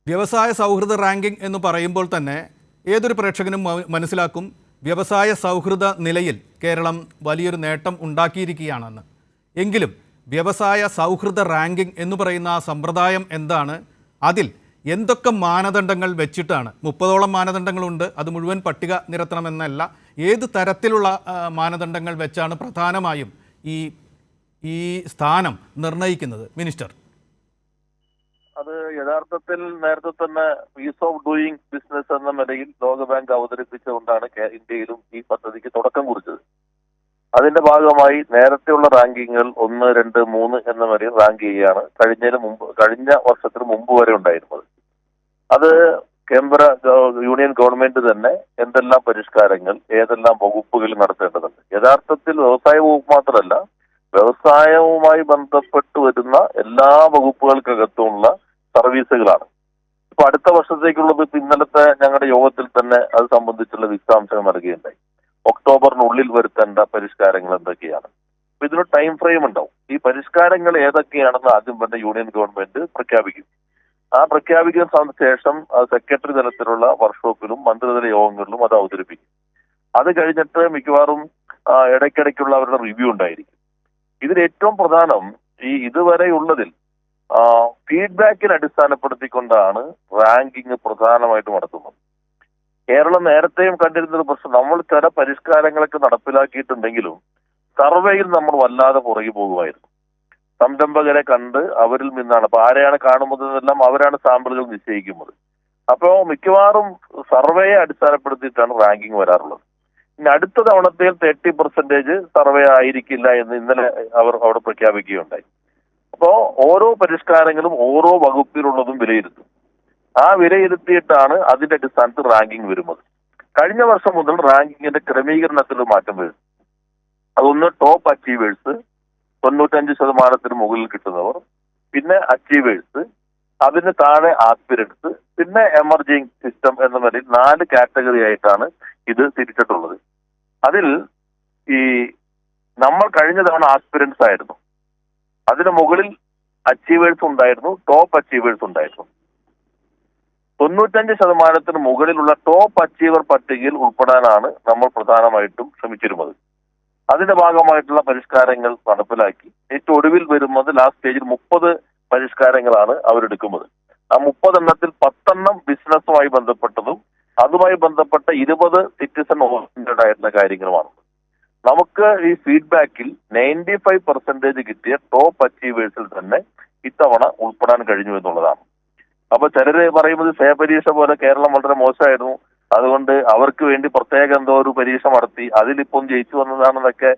വ്യവസായ സൗഹൃദ റാങ്കിംഗ് എന്ന് പറയുമ്പോൾ തന്നെ ഏതൊരു പ്രേക്ഷകനും മനസ്സിലാക്കും വ്യവസായ സൗഹൃദ നിലയിൽ കേരളം വലിയൊരു നേട്ടം ഉണ്ടാക്കിയിരിക്കുകയാണെന്ന്. എങ്കിലും വ്യവസായ സൗഹൃദ റാങ്കിംഗ് എന്ന് പറയുന്ന ആ സമ്പ്രദായം എന്താണ്? അതിൽ എന്തൊക്കെ മാനദണ്ഡങ്ങൾ വെച്ചിട്ടാണ്? 30ഓളം മാനദണ്ഡങ്ങളുണ്ട്. അത് മുഴുവൻ പട്ടിക നിരത്തണമെന്നല്ല. ഏത് തരത്തിലുള്ള മാനദണ്ഡങ്ങൾ വെച്ചാണ് പ്രധാനമായും ഈ സ്ഥാനം നിർണ്ണയിക്കുന്നത് മിനിസ്റ്റർ? അത് യഥാർത്ഥത്തിൽ നേരത്തെ തന്നെ ഈസ് ഓഫ് ഡൂയിങ് ബിസിനസ് എന്ന നിലയിൽ ലോകബാങ്ക് അവതരിപ്പിച്ചുകൊണ്ടാണ് ഇന്ത്യയിലും ഈ പദ്ധതിക്ക് തുടക്കം കുറിച്ചത്. അതിന്റെ ഭാഗമായി നേരത്തെയുള്ള റാങ്കിങ്ങുകൾ 1, 2, 3 എന്ന നിലയിൽ റാങ്ക് ചെയ്യുകയാണ് കഴിഞ്ഞ വർഷത്തിന് മുമ്പ് വരെ ഉണ്ടായിരുന്നത്. അത് കേന്ദ്ര യൂണിയൻ ഗവൺമെന്റ് തന്നെ എന്തെല്ലാം പരിഷ്കാരങ്ങൾ ഏതെല്ലാം വകുപ്പുകളിൽ നടത്തേണ്ടതുണ്ട്. യഥാർത്ഥത്തിൽ വ്യവസായ വകുപ്പ് മാത്രമല്ല, വ്യവസായവുമായി ബന്ധപ്പെട്ട് വരുന്ന എല്ലാ വകുപ്പുകൾക്കകത്തുമുള്ള സർവീസുകളാണ്. ഇപ്പൊ അടുത്ത വർഷത്തേക്കുള്ളത് ഇന്നലത്തെ ഞങ്ങളുടെ യോഗത്തിൽ തന്നെ അത് സംബന്ധിച്ചുള്ള വിശദാംശങ്ങൾ നൽകുകയുണ്ടായി. ഒക്ടോബറിനുള്ളിൽ വരുത്തേണ്ട പരിഷ്കാരങ്ങൾ എന്തൊക്കെയാണ്? അപ്പൊ ഇതിനൊരു ടൈം ഫ്രെയിം ഉണ്ടാവും. ഈ പരിഷ്കാരങ്ങൾ ഏതൊക്കെയാണെന്ന് ആദ്യം തന്നെ യൂണിയൻ ഗവൺമെന്റ് പ്രഖ്യാപിക്കും. ആ പ്രഖ്യാപിക്കുന്ന ശേഷം സെക്രട്ടറി തലത്തിലുള്ള വർക്ക്ഷോപ്പിലും മന്ത്രിതല യോഗങ്ങളിലും അത് അവതരിപ്പിക്കും. അത് കഴിഞ്ഞിട്ട് മിക്കവാറും ഇടയ്ക്കിടയ്ക്കുള്ള അവരുടെ റിവ്യൂ ഉണ്ടായിരിക്കും. ഇതിൽ ഏറ്റവും പ്രധാനം ഇതുവരെയുള്ളതിൽ ഫീഡ്ബാക്കിനെ അടിസ്ഥാനപ്പെടുത്തിക്കൊണ്ടാണ് റാങ്കിങ് പ്രധാനമായിട്ടും നടത്തുന്നത്. കേരളം നേരത്തെയും കണ്ടിരുന്നൊരു പ്രശ്നം, നമ്മൾ ചില പരിഷ്കാരങ്ങളൊക്കെ നടപ്പിലാക്കിയിട്ടുണ്ടെങ്കിലും സർവേയിൽ നമ്മൾ വല്ലാതെ പുറകെ പോകുമായിരുന്നു. സംരംഭകരെ കണ്ട് അവരിൽ നിന്നാണ്, അപ്പൊ ആരെയാണ് കാണുന്നതെല്ലാം അവരാണ് സാമ്പിളുകൾ നിശ്ചയിക്കുന്നത്. അപ്പോൾ മിക്കവാറും സർവേയെ അടിസ്ഥാനപ്പെടുത്തിയിട്ടാണ് റാങ്കിങ് വരാറുള്ളത്. ഇനി അടുത്ത തവണത്തിൽ 30% സർവേ ആയിരിക്കില്ല എന്ന് ഇന്നലെ അവർ അവിടെ പ്രഖ്യാപിക്കുകയുണ്ടായി. അപ്പോ ഓരോ പരിഷ്കാരങ്ങളും ഓരോ വകുപ്പിലുള്ളതും വിലയിരുത്തും. ആ വിലയിരുത്തിയിട്ടാണ് അതിന്റെ അടിസ്ഥാനത്തിൽ റാങ്കിങ് വരുന്നത്. കഴിഞ്ഞ വർഷം മുതൽ റാങ്കിങ്ങിന്റെ ക്രമീകരണത്തിൽ മാറ്റം വരും. അതൊന്ന് ടോപ്പ് അച്ചീവേഴ്സ്, 95% മുകളിൽ കിട്ടുന്നവർ, പിന്നെ അച്ചീവേഴ്സ്, അതിന് താഴെ ആസ്പിരൻസ്, പിന്നെ എമർജിങ് സിസ്റ്റം എന്ന നിലയിൽ 4 കാറ്റഗറി ആയിട്ടാണ് ഇത് തിരിച്ചിട്ടുള്ളത്. അതിൽ നമ്മൾ കഴിഞ്ഞ തവണ ആസ്പിരൻസ് ആയിരുന്നു, അതിന് മുകളിൽ അച്ചീവേഴ്സ് ഉണ്ടായിരുന്നു, ടോപ്പ് അച്ചീവേഴ്സ് ഉണ്ടായിരുന്നു. 95% മുകളിലുള്ള ടോപ്പ് അച്ചീവർ പട്ടികയിൽ ഉൾപ്പെടാനാണ് നമ്മൾ പ്രധാനമായിട്ടും ശ്രമിച്ചിരുന്നത്. അതിന്റെ ഭാഗമായിട്ടുള്ള പരിഷ്കാരങ്ങൾ നടപ്പിലാക്കി ഏറ്റവും ഒടുവിൽ വരുന്നത് ലാസ്റ്റ് സ്റ്റേജിൽ 30 പരിഷ്കാരങ്ങളാണ് അവരെടുക്കുന്നത്. ആ 30 എണ്ണത്തിൽ 10 എണ്ണം ബിസിനസ്സുമായി ബന്ധപ്പെട്ടതും അതുമായി ബന്ധപ്പെട്ട 20 സിറ്റിസൺ ഓറിയന്റഡ് ആയിട്ടുള്ള കാര്യങ്ങളുമാണ്. നമുക്ക് ഈ ഫീഡ്ബാക്കിൽ 95% കിട്ടിയ ടോപ്പ് അച്ചീവേഴ്സിൽ തന്നെ ഇത്തവണ ഉൾപ്പെടാൻ കഴിഞ്ഞു എന്നുള്ളതാണ്. അപ്പൊ ചിലര് പറയുന്നത് സേ പരീക്ഷ പോലെ കേരളം വളരെ മോശമായിരുന്നു, അതുകൊണ്ട് അവർക്ക് വേണ്ടി പ്രത്യേക എന്തോ ഒരു പരീക്ഷ നടത്തി അതിലിപ്പം ജയിച്ചു വന്നതാണെന്നൊക്കെ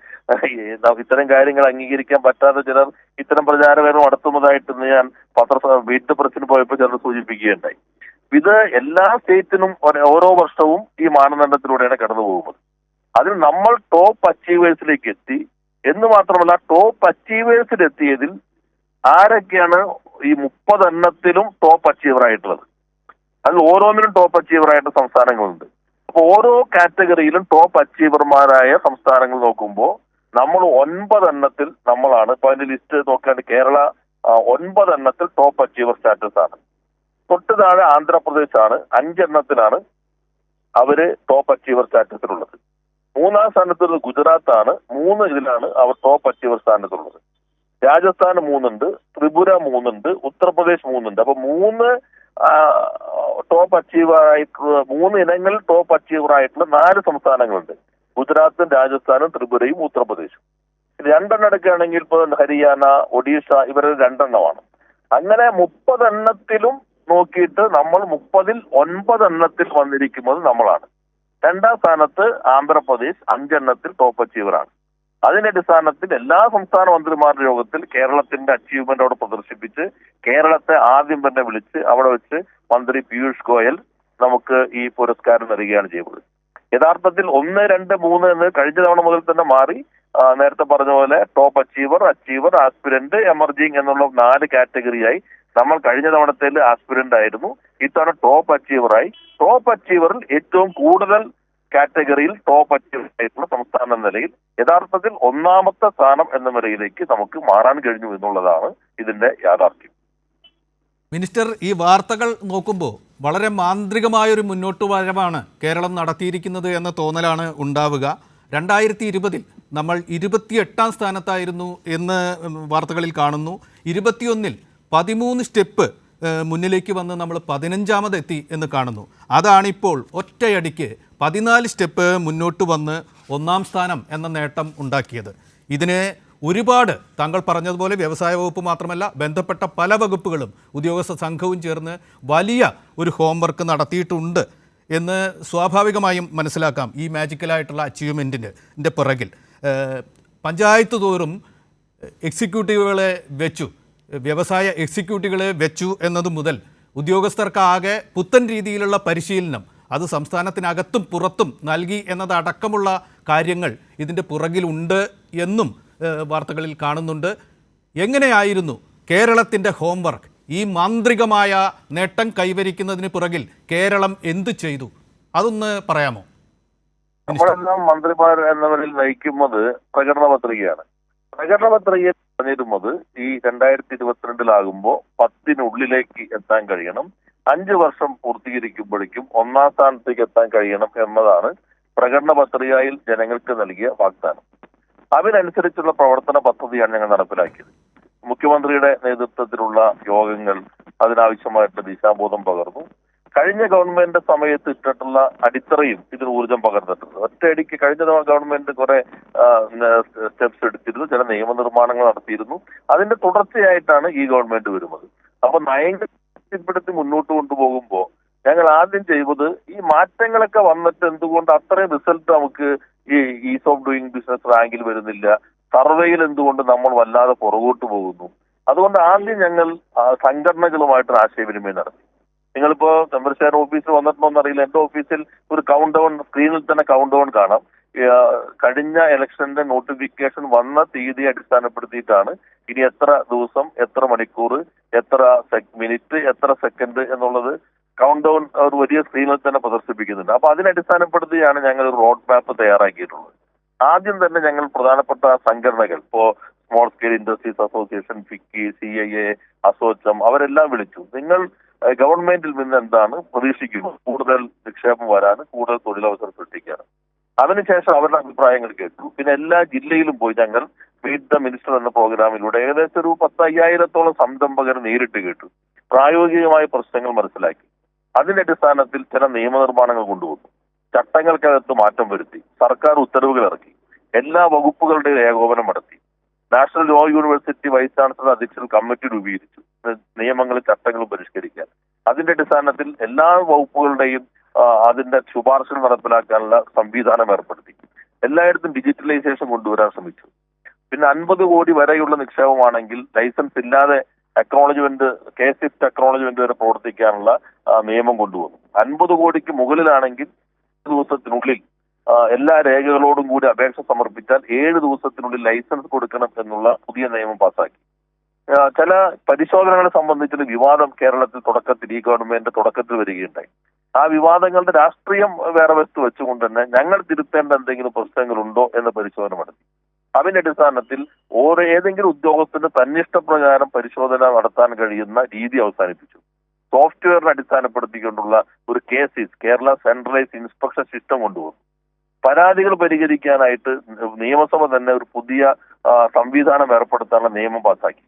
ഇത്തരം കാര്യങ്ങൾ അംഗീകരിക്കാൻ പറ്റാതെ ചിലർ ഇത്തരം പ്രചാരവേദം നടത്തുന്നതായിട്ട് ഞാൻ വീട്ടു പ്രസിന് പോയപ്പോൾ ചിലർ സൂചിപ്പിക്കുകയുണ്ടായി. ഇത് എല്ലാ സ്റ്റേറ്റിനും ഓരോ വർഷവും ഈ മാനദണ്ഡത്തിലൂടെയാണ് കടന്നു പോകുന്നത്. അതിൽ നമ്മൾ ടോപ്പ് അച്ചീവേഴ്സിലേക്ക് എത്തി എന്ന് മാത്രമല്ല, ടോപ്പ് അച്ചീവേഴ്സിലെത്തിയതിൽ ആരൊക്കെയാണ് ഈ 30 എണ്ണത്തിലും ടോപ്പ് അച്ചീവർ ആയിട്ടുള്ളത്? അതിൽ ഓരോന്നിനും ടോപ്പ് അച്ചീവർ ആയിട്ട് സംസ്ഥാനങ്ങളുണ്ട്. അപ്പൊ ഓരോ കാറ്റഗറിയിലും ടോപ്പ് അച്ചീവർമാരായ സംസ്ഥാനങ്ങൾ നോക്കുമ്പോൾ നമ്മൾ 9 എണ്ണത്തിൽ നമ്മളാണ്. ഇപ്പൊ അതിന്റെ ലിസ്റ്റ് നോക്കുകയാണെങ്കിൽ കേരള 9 എണ്ണത്തിൽ ടോപ്പ് അച്ചീവർ സ്റ്റാറ്റസ് ആണ്. തൊട്ട് താഴെ ആന്ധ്രാപ്രദേശ് ആണ്, 5 എണ്ണത്തിലാണ് അവര് ടോപ്പ് അച്ചീവർ സ്റ്റാറ്റസിലുള്ളത്. 3-ാം സ്ഥാനത്തുള്ളത് ഗുജറാത്ത് ആണ്, 3 ഇതിലാണ് അവർ ടോപ്പ് അച്ചീവർ സ്ഥാനത്തുള്ളത്. രാജസ്ഥാൻ 3 ഉണ്ട്, ത്രിപുര 3 ഉണ്ട്, ഉത്തർപ്രദേശ് 3 ഉണ്ട്. അപ്പൊ 3 ടോപ്പ് അച്ചീവർ ആയിട്ടുള്ള 3 ഇനങ്ങളിൽ ടോപ്പ് അച്ചീവർ ആയിട്ടുള്ള 4 സംസ്ഥാനങ്ങളുണ്ട്. ഗുജറാത്തും രാജസ്ഥാനും ത്രിപുരയും ഉത്തർപ്രദേശും. 2 എണ്ണം എടുക്കുകയാണെങ്കിൽ ഇപ്പോൾ ഹരിയാന, ഒഡീഷ ഇവരുടെ 2 എണ്ണമാണ്. അങ്ങനെ 30 എണ്ണത്തിലും നോക്കിയിട്ട് നമ്മൾ 30-ൽ 9 എണ്ണത്തിൽ വന്നിരിക്കുന്നത് നമ്മളാണ്. 2-ാം സ്ഥാനത്ത് ആന്ധ്രാപ്രദേശ് 5 എണ്ണത്തിൽ ടോപ്പ് അച്ചീവറാണ്. അതിന്റെ അടിസ്ഥാനത്തിൽ എല്ലാ സംസ്ഥാന മന്ത്രിമാരുടെ യോഗത്തിൽ കേരളത്തിന്റെ അച്ചീവ്മെന്റ് അവിടെ പ്രദർശിപ്പിച്ച് കേരളത്തെ ആദ്യം തന്നെ വിളിച്ച് അവിടെ വെച്ച് മന്ത്രി പീയൂഷ് ഗോയൽ നമുക്ക് ഈ പുരസ്കാരം നൽകുകയാണ് ചെയ്യുന്നത്. യഥാർത്ഥത്തിൽ 1, 2, 3 എന്ന് കഴിഞ്ഞ തവണ മുതൽ തന്നെ മാറി. നേരത്തെ പറഞ്ഞ പോലെ ടോപ്പ് അച്ചീവർ, ആസ്പിരന്റ്, എമർജിങ് എന്നുള്ള 4 കാറ്റഗറിയായി. നമ്മൾ കഴിഞ്ഞ തവണത്തേൽ ആസ്പിരന്റ് ആയിരുന്നു, ഇത്തവണ ടോപ്പ് അച്ചീവറായി. ടോപ്പ് അച്ചീവറിൽ ഏറ്റവും കൂടുതൽ കാറ്റഗറിയിൽ ടോപ്പ് അച്ചീവർ ആയിട്ടുള്ള സംസ്ഥാനം എന്ന നിലയിൽ യഥാർത്ഥത്തിൽ 1-ാമത്തെ സ്ഥാനം എന്ന നിലയിലേക്ക് നമുക്ക് മാറാൻ കഴിഞ്ഞു എന്നുള്ളതാണ് ഇതിന്റെ യാഥാർത്ഥ്യം. മിനിസ്റ്റർ, ഈ വാർത്തകൾ നോക്കുമ്പോൾ വളരെ മാന്ത്രികമായൊരു മുന്നോട്ട് വരവാണ് കേരളം നടത്തിയിരിക്കുന്നത് എന്ന തോന്നലാണ് ഉണ്ടാവുക. 2020 നമ്മൾ 28ാം സ്ഥാനത്തായിരുന്നു എന്ന് വാർത്തകളിൽ കാണുന്നു. 21 13 സ്റ്റെപ്പ് മുന്നിലേക്ക് വന്ന് നമ്മൾ 15ാമതെത്തി എന്ന് കാണുന്നു. അതാണിപ്പോൾ ഒറ്റയടിക്ക് 14 സ്റ്റെപ്പ് മുന്നോട്ട് വന്ന് 1ാം സ്ഥാനം എന്ന നേട്ടം ഉണ്ടാക്കിയത്. ഇതിന് ഒരുപാട് താങ്കൾ പറഞ്ഞതുപോലെ വ്യവസായ വകുപ്പ് മാത്രമല്ല, ബന്ധപ്പെട്ട പല വകുപ്പുകളും ഉദ്യോഗസ്ഥ സംഘവും ചേർന്ന് വലിയ ഒരു ഹോംവർക്ക് നടത്തിയിട്ടുണ്ട് എന്ന് സ്വാഭാവികമായും മനസ്സിലാക്കാം. ഈ മാജിക്കലായിട്ടുള്ള അച്ചീവ്മെൻറ്റിൻ്റെ പിറകിൽ പഞ്ചായത്ത് തോറും എക്സിക്യൂട്ടീവുകളെ വെച്ചു, വ്യവസായ എക്സിക്യൂട്ടീവുകളെ വെച്ചു എന്നത് മുതൽ ഉദ്യോഗസ്ഥർക്കാകെ പുത്തൻ രീതിയിലുള്ള പരിശീലനം അത് സംസ്ഥാനത്തിനകത്തും പുറത്തും നൽകി എന്നതടക്കമുള്ള കാര്യങ്ങൾ ഇതിൻ്റെ പുറകിലുണ്ട് എന്നും വാർത്തകളിൽ കാണുന്നുണ്ട്. എങ്ങനെയായിരുന്നു കേരളത്തിൻ്റെ ഹോംവർക്ക്? ഈ മാന്ത്രികമായ നേട്ടം കൈവരിക്കുന്നതിന് പുറകിൽ കേരളം എന്ത് ചെയ്തു? അതൊന്ന് പറയാമോ? നമ്മളെല്ലാം മന്ത്രിമാർ എന്നവരിൽ നയിക്കുന്നത് പ്രകടന പത്രികയാണ്. പ്രകടന പത്രിക പറഞ്ഞിരുന്നത് ഈ 2022 10-നുള്ളിലേക്ക് എത്താൻ കഴിയണം, 5 വർഷം പൂർത്തീകരിക്കുമ്പോഴേക്കും 1ാം സ്ഥാനത്തേക്ക് എത്താൻ കഴിയണം എന്നതാണ് പ്രകടന പത്രികയിൽ ജനങ്ങൾക്ക് നൽകിയ വാഗ്ദാനം. അതിനനുസരിച്ചുള്ള പ്രവർത്തന പദ്ധതിയാണ് ഞങ്ങൾ നടപ്പിലാക്കിയത്. മുഖ്യമന്ത്രിയുടെ നേതൃത്വത്തിലുള്ള യോഗങ്ങൾ അതിനാവശ്യമായിട്ട് ദിശാബോധം പകർന്നു. കഴിഞ്ഞ ഗവൺമെന്റ് സമയത്ത് ഇട്ടിട്ടുള്ള അടിത്തറയും ഇതിന് ഊർജം പകർന്നിട്ടുണ്ട്. ഒറ്റയടിക്ക് കഴിഞ്ഞ ഗവൺമെന്റ് കുറെ സ്റ്റെപ്സ് എടുത്തിരുന്നു, ചില നിയമനിർമ്മാണങ്ങൾ നടത്തിയിരുന്നു. അതിന്റെ തുടർച്ചയായിട്ടാണ് ഈ ഗവൺമെന്റ് വരുന്നത്. അപ്പൊ നയങ്ങൾ ശക്തിപ്പെടുത്തി മുന്നോട്ട് കൊണ്ടുപോകുമ്പോൾ ഞങ്ങൾ ആദ്യം ചെയ്തത് ഈ മാറ്റങ്ങളൊക്കെ വന്നിട്ട് എന്തുകൊണ്ട് അത്രയും റിസൾട്ട് നമുക്ക് ഈ ഈസ് ഓഫ് ഡൂയിങ് ബിസിനസ് റാങ്കിൽ വരുന്നില്ല, സർവേയിൽ എന്തുകൊണ്ട് നമ്മൾ വല്ലാതെ പുറകോട്ട് പോകുന്നു. അതുകൊണ്ട് ആദ്യം ഞങ്ങൾ സംഘടനകളുമായിട്ട് ആശയവിനിമയം നടത്തി. നിങ്ങളിപ്പോ ചന്ദ്രശേഖരൻ ഓഫീസിൽ വന്നിട്ടുണ്ടോന്നറിയില്ല, എന്റെ ഓഫീസിൽ ഒരു കൗണ്ട് ഡൗൺ, സ്ക്രീനിൽ തന്നെ കൗണ്ട് ഡൗൺ കാണാം. കഴിഞ്ഞ ഇലക്ഷന്റെ നോട്ടിഫിക്കേഷൻ വന്ന തീയതിയെ അടിസ്ഥാനപ്പെടുത്തിയിട്ടാണ് ഇനി എത്ര ദിവസം, എത്ര മണിക്കൂർ, എത്ര മിനിറ്റ്, എത്ര സെക്കൻഡ് എന്നുള്ളത് കൗണ്ട് ഡൗൺ ഒരു വലിയ സ്ക്രീനിൽ തന്നെ പ്രദർശിപ്പിക്കുന്നുണ്ട്. അപ്പൊ അതിനടിസ്ഥാനപ്പെടുത്തിയാണ് ഞങ്ങൾ ഒരു റോഡ് മാപ്പ് തയ്യാറാക്കിയിട്ടുള്ളത്. ആദ്യം തന്നെ ഞങ്ങൾ പ്രധാനപ്പെട്ട സംഘടനകൾ, ഇപ്പോ small scale industries association, FICCI, CIA, ASSOCHAM, അവരെല്ലാം വിളിച്ചു. നിങ്ങൾ ഗവൺമെന്റിൽ നിന്ന് എന്താണ് പ്രതീക്ഷിക്കുന്നത്? കൂടുതൽ നിക്ഷേപം വരാന്, കൂടുതൽ തൊഴിലവസരം സൃഷ്ടിക്കാനും. അതിനുശേഷം അവരുടെ അഭിപ്രായങ്ങൾ കേട്ടു. പിന്നെ എല്ലാ ജില്ലയിലും പോയി ഞങ്ങൾ മീറ്റ് ദ മിനിസ്റ്റർ എന്ന പ്രോഗ്രാമിലൂടെ ഏകദേശം ഒരു 10,000-ഓളം സംരംഭകർ നേരിട്ട് കേട്ടു, പ്രായോഗികമായ പ്രശ്നങ്ങൾ മനസ്സിലാക്കി. അതിന്റെ അടിസ്ഥാനത്തിൽ ചില നിയമനിർമ്മാണങ്ങൾ കൊണ്ടുവന്നു, ചട്ടങ്ങൾക്കകത്ത് മാറ്റം വരുത്തി, സർക്കാർ ഉത്തരവുകൾ ഇറക്കി, എല്ലാ വകുപ്പുകളുടെയും ഏകോപനം നടത്തി, national law university vice chancellor അധ്യക്ഷൽ കമ്മിറ്റി രൂപീകരിച്ചു നിയമങ്ങളും ചട്ടങ്ങളും പരിഷ്കരിക്കാൻ. അതിന്റെ അടിസ്ഥാനത്തിൽ എല്ലാ വകുപ്പുകളുടെയും അതിന്റെ ശുപാർശകൾ നടപ്പിലാക്കാനുള്ള സംവിധാനം ഏർപ്പെടുത്തി. എല്ലായിടത്തും ഡിജിറ്റലൈസേഷൻ കൊണ്ടുവരാൻ ശ്രമിച്ചു. പിന്നെ 50 കോടി വരെയുള്ള നിക്ഷേപമാണെങ്കിൽ ലൈസൻസ് ഇല്ലാതെ അക്നോളജ്മെന്റ്, KSIFT അക്നോളജ്മെന്റ് വരെ പ്രവർത്തിക്കാനുള്ള നിയമം കൊണ്ടുവന്നു. 50 കോടിക്ക് മുകളിലാണെങ്കിൽ 7 ദിവസത്തിനുള്ളിൽ എല്ലാ രേഖകളോടും കൂടി അപേക്ഷ സമർപ്പിച്ചാൽ 7 ദിവസത്തിനുള്ളിൽ ലൈസൻസ് കൊടുക്കണം എന്നുള്ള പുതിയ നിയമം പാസാക്കി. ചില പരിശോധനകളെ സംബന്ധിച്ചൊരു വിവാദം കേരളത്തിൽ ഈ ഗവൺമെന്റ് തുടക്കത്തിൽ വരികയുണ്ടായി. ആ വിവാദങ്ങളുടെ രാഷ്ട്രീയം വേറെ വസ്തു വെച്ചുകൊണ്ട് തന്നെ ഞങ്ങൾ തിരുത്തേണ്ട എന്തെങ്കിലും പ്രശ്നങ്ങളുണ്ടോ എന്ന പരിശോധന നടത്തി. അതിന്റെ അടിസ്ഥാനത്തിൽ ഏതെങ്കിലും ഉദ്യോഗസ്ഥന് തന്നിഷ്ടപ്രകാരം പരിശോധന നടത്താൻ കഴിയുന്ന രീതി അവസാനിപ്പിച്ചു. സോഫ്റ്റ്വെയറിനെ അടിസ്ഥാനപ്പെടുത്തിക്കൊണ്ടുള്ള ഒരു KSIS, Kerala centralised inspection system കൊണ്ടുവന്നു. പരാതികൾ പരിഹരിക്കാനായിട്ട് നിയമസഭ തന്നെ ഒരു പുതിയ സംവിധാനം ഏർപ്പെടുത്താനുള്ള നിയമം പാസാക്കി.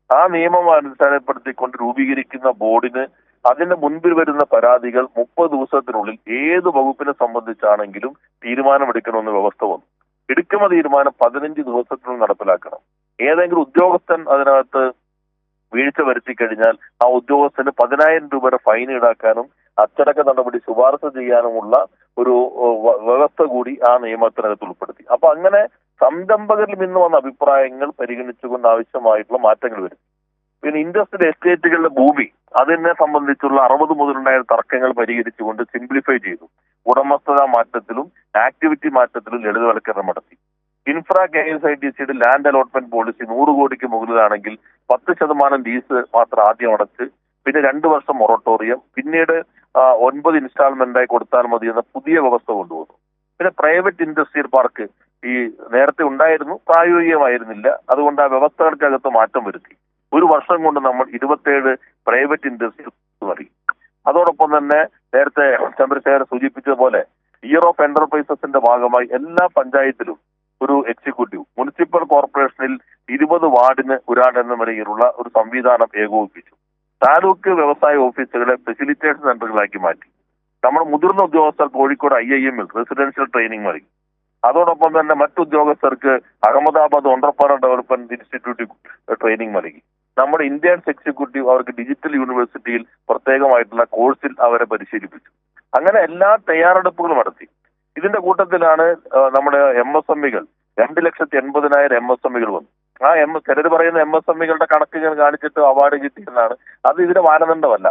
ആ നിയമം അടിസ്ഥാനപ്പെടുത്തിക്കൊണ്ട് രൂപീകരിക്കുന്ന ബോർഡിന് അതിന്റെ മുൻപിൽ വരുന്ന പരാതികൾ 30 ദിവസത്തിനുള്ളിൽ ഏത് വകുപ്പിനെ സംബന്ധിച്ചാണെങ്കിലും തീരുമാനമെടുക്കണമെന്ന് വ്യവസ്ഥ വന്നു. എടുക്കുന്ന തീരുമാനം 15 ദിവസത്തിനുള്ളിൽ നടപ്പിലാക്കണം. ഏതെങ്കിലും ഉദ്യോഗസ്ഥൻ അതിനകത്ത് വീഴ്ച വരുത്തി കഴിഞ്ഞാൽ ആ ഉദ്യോഗസ്ഥന് 10,000 രൂപ വരെ ഫൈൻ ഈടാക്കാനും അച്ചടക്ക നടപടി ശുപാർശ ചെയ്യാനുമുള്ള ഒരു വ്യവസ്ഥ കൂടി ആ നിയമത്തിനകത്ത് ഉൾപ്പെടുത്തി. അപ്പൊ അങ്ങനെ സംരംഭകരിൽ നിന്ന് വന്ന അഭിപ്രായങ്ങൾ പരിഗണിച്ചുകൊണ്ട് ആവശ്യമായിട്ടുള്ള മാറ്റങ്ങൾ വരും. പിന്നെ ഇൻഡസ്ട്രിയൽ എസ്റ്റേറ്റുകളുടെ ഭൂമി, അതിനെ സംബന്ധിച്ചുള്ള 60 മുതലുണ്ടായ തർക്കങ്ങൾ പരിഹരിച്ചുകൊണ്ട് സിംപ്ലിഫൈ ചെയ്തു. ഉടമസ്ഥതാ മാറ്റത്തിലും ആക്ടിവിറ്റി മാറ്റത്തിലും ലളിതവൽക്കരണം നടത്തി. ഇൻഫ്രാ KSIDCയുടെ ലാൻഡ് അലോട്ട്മെന്റ് പോളിസി 100 കോടിക്ക് മുകളിലാണെങ്കിൽ 10% ലീസ് മാത്രം ആദ്യം അടച്ച് പിന്നെ 2 വർഷം മൊറട്ടോറിയം, പിന്നീട് 9 ഇൻസ്റ്റാൾമെന്റായി കൊടുത്താൽ മതി എന്ന പുതിയ വ്യവസ്ഥ കൊണ്ടുവന്നു. പിന്നെ പ്രൈവറ്റ് ഇൻഡസ്ട്രിയൽ പാർക്ക് ഈ നേരത്തെ ഉണ്ടായിരുന്നു, പ്രായോഗികമായിരുന്നില്ല. അതുകൊണ്ട് ആ വ്യവസ്ഥകൾക്കകത്ത് മാറ്റം വരുത്തി. ഒരു വർഷം കൊണ്ട് നമ്മൾ 27 പ്രൈവറ്റ് ഇൻഡസ്ട്രി നൽകി. അതോടൊപ്പം തന്നെ നേരത്തെ ചന്ദ്രശേഖരൻ സൂചിപ്പിച്ചതുപോലെ ഇയർ ഓഫ് എന്റർപ്രൈസസിന്റെ ഭാഗമായി എല്ലാ പഞ്ചായത്തിലും ഒരു എക്സിക്യൂട്ടീവ്, മുനിസിപ്പൽ കോർപ്പറേഷനിൽ 20 വാർഡിന് ഒരാൾ എന്ന നിലയിലുള്ള ഒരു സംവിധാനം ഏകോപിപ്പിച്ചു. താലൂക്ക് വ്യവസായ ഓഫീസുകളെ ഫെസിലിറ്റേഷൻ സെന്ററുകളാക്കി മാറ്റി. നമ്മുടെ മുതിർന്ന ഉദ്യോഗസ്ഥർ കോഴിക്കോട് IIM-ൽ റെസിഡൻഷ്യൽ ട്രെയിനിങ് നൽകി. അതോടൊപ്പം തന്നെ മറ്റു ഉദ്യോഗസ്ഥർക്ക് അഹമ്മദാബാദ് ഓണ്ടർപ്രണർ ഡെവലപ്മെന്റ് ഇൻസ്റ്റിറ്റ്യൂട്ടിൽ ട്രെയിനിങ് നൽകി. നമ്മുടെ ഇന്ത്യൻസ് എക്സിക്യൂട്ടീവ് അവർക്ക് ഡിജിറ്റൽ യൂണിവേഴ്സിറ്റിയിൽ പ്രത്യേകമായിട്ടുള്ള കോഴ്സിൽ അവരെ പരിശീലിപ്പിച്ചു. അങ്ങനെ എല്ലാ തയ്യാറെടുപ്പുകളും നടത്തി. ഇതിന്റെ കൂട്ടത്തിലാണ് നമ്മുടെ MSME-കൾ 2,80,000 MSME-കൾ വന്നു. ആ ചിലർ പറയുന്ന MSME-കളുടെ കണക്കുകൾ കാണിച്ചിട്ട് അവാർഡ് കിട്ടിയെന്നാണ്. അത് ഇതിന്റെ മാനദണ്ഡമല്ല.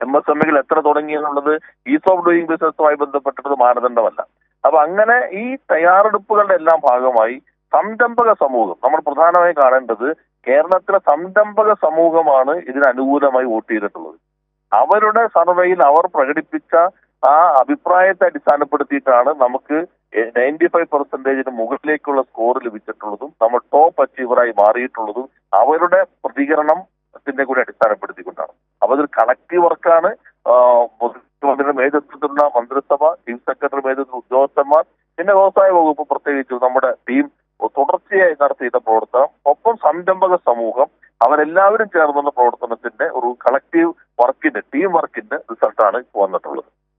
MSME-കൾ എത്ര തുടങ്ങി എന്നുള്ളത് ഈസ് ഓഫ് ഡൂയിങ് ബിസിനസ്സുമായി ബന്ധപ്പെട്ടിട്ട് മാനദണ്ഡമല്ല. അപ്പൊ അങ്ങനെ ഈ തയ്യാറെടുപ്പുകളുടെ എല്ലാം ഭാഗമായി സംരംഭക സമൂഹം, നമ്മൾ പ്രധാനമായി കാണേണ്ടത് കേരളത്തിലെ സംരംഭക സമൂഹമാണ് ഇതിന് അനുകൂലമായി വോട്ട് ചെയ്തിട്ടുള്ളത്. അവരുടെ സർവേയിൽ അവർ പ്രകടിപ്പിച്ച ആ അഭിപ്രായത്തെ അടിസ്ഥാനപ്പെടുത്തിയിട്ടാണ് നമുക്ക് 95% മുകളിലേക്കുള്ള സ്കോർ ലഭിച്ചിട്ടുള്ളതും നമ്മൾ ടോപ്പ് അച്ചീവറായി മാറിയിട്ടുള്ളതും അവരുടെ പ്രതികരണത്തിന്റെ കൂടി അടിസ്ഥാനപ്പെടുത്തിക്കൊണ്ടാണ്. അപ്പൊ ഇതൊരു കളക്റ്റീവ് വർക്കാണ്. മുഖ്യമന്ത്രിയുടെ നേതൃത്വത്തിലുള്ള മന്ത്രിസഭ, ചീഫ് സെക്രട്ടറി നേതൃത്വത്തിലുള്ള ഉദ്യോഗസ്ഥന്മാർ, പിന്നെ വ്യവസായ വകുപ്പ് പ്രത്യേകിച്ച് നമ്മുടെ ടീം തുടർച്ചയായി നടത്തിയ പ്രവർത്തനം, ഒപ്പം സംരംഭക സമൂഹം, അവരെല്ലാവരും ചേർന്നുള്ള പ്രവർത്തനത്തിന്റെ ഒരു കളക്റ്റീവ് വർക്കിന്റെ, ടീം വർക്കിന്റെ റിസൾട്ടാണ് വന്നിട്ടുള്ളത്.